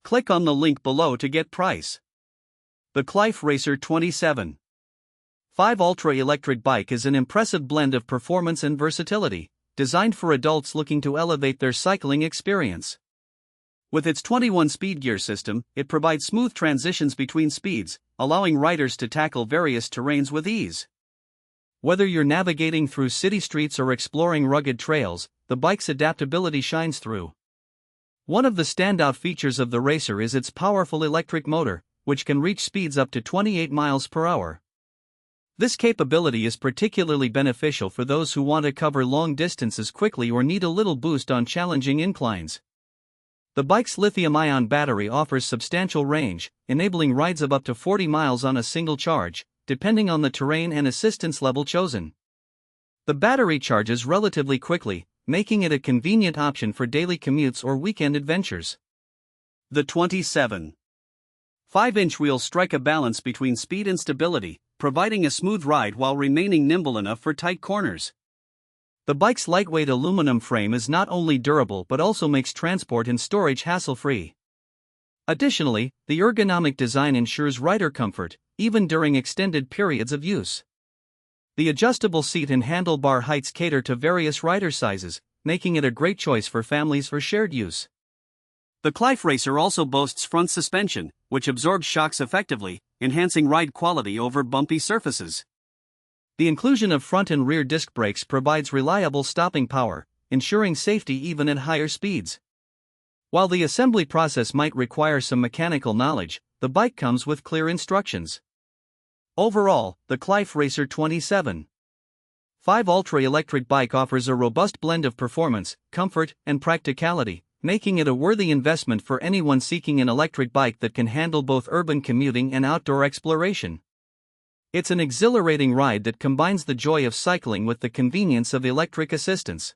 Click on the link below to get price. The Qlife Racer27.5 ultra-electric bike is an impressive blend of performance and versatility, designed for adults looking to elevate their cycling experience. With its 21-speed gear system, it provides smooth transitions between speeds, allowing riders to tackle various terrains with ease. Whether you're navigating through city streets or exploring rugged trails, the bike's adaptability shines through. One of the standout features of the Racer is its powerful electric motor, which can reach speeds up to 28 miles per hour. This capability is particularly beneficial for those who want to cover long distances quickly or need a little boost on challenging inclines. The bike's lithium-ion battery offers substantial range, enabling rides of up to 40 miles on a single charge, depending on the terrain and assistance level chosen. The battery charges relatively quickly, making it a convenient option for daily commutes or weekend adventures. The 27.5-inch wheels strike a balance between speed and stability, providing a smooth ride while remaining nimble enough for tight corners. The bike's lightweight aluminum frame is not only durable but also makes transport and storage hassle-free. Additionally, the ergonomic design ensures rider comfort, even during extended periods of use. The adjustable seat and handlebar heights cater to various rider sizes, making it a great choice for families for shared use. The Qlife Racer also boasts front suspension, which absorbs shocks effectively, enhancing ride quality over bumpy surfaces. The inclusion of front and rear disc brakes provides reliable stopping power, ensuring safety even at higher speeds. While the assembly process might require some mechanical knowledge, the bike comes with clear instructions. Overall, the Qlife Racer27.5 ultra-electric bike offers a robust blend of performance, comfort, and practicality, making it a worthy investment for anyone seeking an electric bike that can handle both urban commuting and outdoor exploration. It's an exhilarating ride that combines the joy of cycling with the convenience of electric assistance.